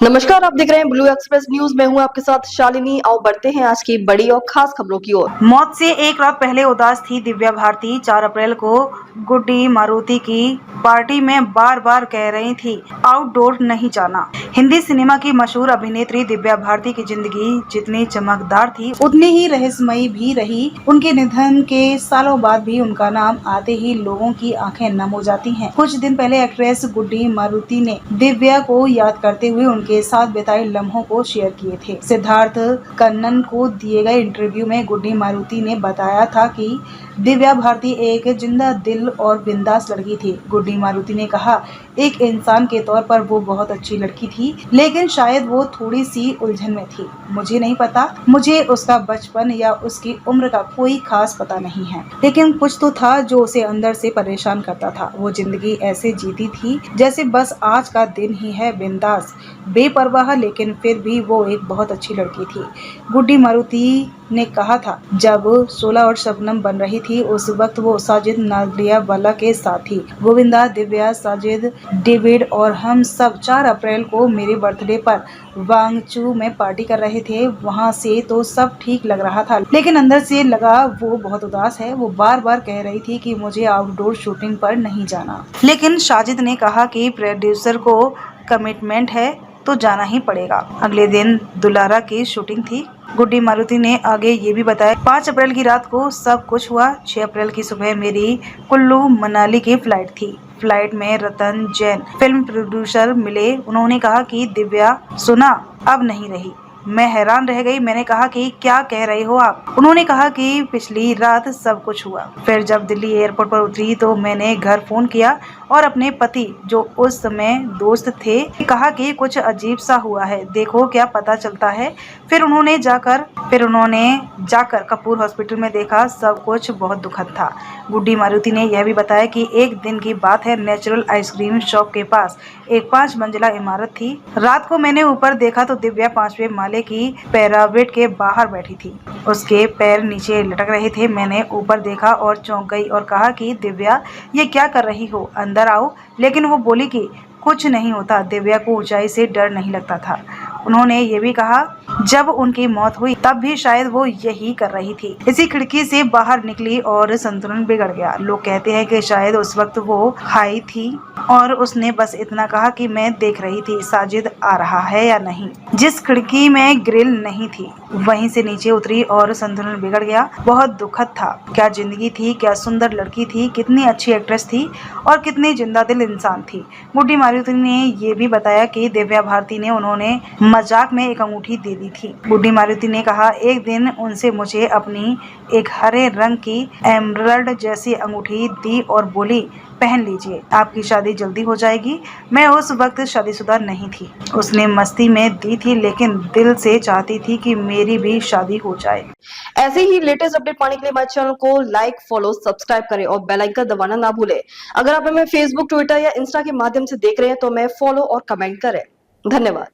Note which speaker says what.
Speaker 1: नमस्कार, आप देख रहे हैं ब्लू एक्सप्रेस न्यूज। मैं हूं आपके साथ शालिनी। आओ बढ़ते हैं आज की बड़ी और खास खबरों की ओर।
Speaker 2: मौत से एक रात पहले उदास थी दिव्या भारती। 4 अप्रैल को गुड्डी मारुति की पार्टी में बार बार कह रही थी आउटडोर नहीं जाना। हिंदी सिनेमा की मशहूर अभिनेत्री दिव्या भारती की जिंदगी जितनी चमकदार थी उतनी ही रहस्यमयी भी रही। उनके निधन के सालों बाद भी उनका नाम आते ही लोगों की आंखें नम हो जाती हैं। कुछ दिन पहले एक्ट्रेस गुड्डी मारुति ने दिव्या को याद करते हुए उनके साथ बिताए लम्हों को शेयर किए थे। सिद्धार्थ कन्नन को दिए गए इंटरव्यू में गुड्डी मारुति ने बताया था कि दिव्या भारती एक जिंदा दिल और बिंदास लड़की थी। गुड्डी मारुति ने कहा, एक इंसान के तौर पर वो बहुत अच्छी लड़की थी, लेकिन शायद वो थोड़ी सी उलझन में थी। मुझे नहीं पता, मुझे उसका बचपन या उसकी उम्र का कोई खास पता नहीं है, लेकिन कुछ तो था जो उसे अंदर से परेशान करता था। वो जिंदगी ऐसे जीती थी जैसे बस आज का दिन ही है, बिंदास, बेपरवाह, लेकिन फिर भी वो एक बहुत अच्छी लड़की थी। गुड्डी मारुति ने कहा था, जब 16 और शबनम बन रही थी उस वक्त वो साजिद नाडियावाला के साथ थी। गोविंदा, दिव्या, साजिद, डेविड और हम सब 4 अप्रैल को मेरे बर्थडे पर वांगचू में पार्टी कर रहे थे। वहाँ से तो सब ठीक लग रहा था, लेकिन अंदर से लगा वो बहुत उदास है। वो बार बार कह रही थी कि मुझे आउटडोर शूटिंग पर नहीं जाना, लेकिन साजिद ने कहा कि प्रोड्यूसर को कमिटमेंट है तो जाना ही पड़ेगा। अगले दिन दुलारा की शूटिंग थी। गुड्डी मारुति ने आगे ये भी बताया, 5 अप्रैल की रात को सब कुछ हुआ। 6 अप्रैल की सुबह मेरी कुल्लू मनाली की फ्लाइट थी। फ्लाइट में रतन जैन फिल्म प्रोड्यूसर मिले। उन्होंने कहा कि दिव्या सुना अब नहीं रही। मैं हैरान रह गई। मैंने कहा कि क्या कह रहे हो आप? उन्होंने कहा कि पिछली रात सब कुछ हुआ। फिर जब दिल्ली एयरपोर्ट पर उतरी तो मैंने घर फोन किया और अपने पति, जो उस समय दोस्त थे, कहा कि कुछ अजीब सा हुआ है, देखो क्या पता चलता है। फिर उन्होंने जाकर कपूर हॉस्पिटल में देखा। सब कुछ बहुत दुखद था। गुड्डी मारुति ने यह भी बताया कि एक दिन की बात है, नेचुरल आइसक्रीम शॉप के पास एक 5 मंजिला इमारत थी। रात को मैंने ऊपर देखा तो दिव्या 5वें माले की पैरावेट के बाहर बैठी थी। उसके पैर नीचे लटक रहे थे। मैंने ऊपर देखा और चौंक गई और कहा कि दिव्या, ये क्या कर रही हो, अंदर आओ। लेकिन वो बोली कि कुछ नहीं होता। दिव्या को ऊंचाई से डर नहीं लगता था। उन्होंने ये भी कहा, जब उनकी मौत हुई तब भी शायद वो यही कर रही थी। इसी खिड़की से बाहर निकली और संतुलन बिगड़ गया। लोग कहते हैं कि शायद उस वक्त वो हाई थी और उसने बस इतना कहा कि मैं देख रही थी साजिद आ रहा है या नहीं। जिस खिड़की में ग्रिल नहीं थी वहीं से नीचे उतरी और संतुलन बिगड़ गया। बहुत दुखद था। क्या जिंदगी थी, क्या सुंदर लड़की थी, कितनी अच्छी एक्ट्रेस थी और कितनी जिंदा दिल इंसान थी। गुड्डी मारुति ने ये भी बताया कि दिव्या भारती ने उन्होंने मजाक में एक अंगूठी दे दी थी। गुड्डी मारुति ने कहा, एक दिन उनसे मुझे अपनी एक हरे रंग की एमरल्ड जैसी अंगूठी दी और बोली, पहन लीजिए, आपकी शादी जल्दी हो जाएगी। मैं उस वक्त शादीशुदा नहीं थी। उसने मस्ती में दी थी, लेकिन दिल से चाहती थी कि मेरी भी शादी हो जाए।
Speaker 1: ऐसे ही लेटेस्ट अपडेट पाने के लिए हमारे चैनल को लाइक, फॉलो, सब्सक्राइब करें और बेल आइकन दबाना ना भूलें। अगर आप हमें फेसबुक, ट्विटर या इंस्टा के माध्यम से देख रहे हैं तो हमें फॉलो और कमेंट करें। धन्यवाद।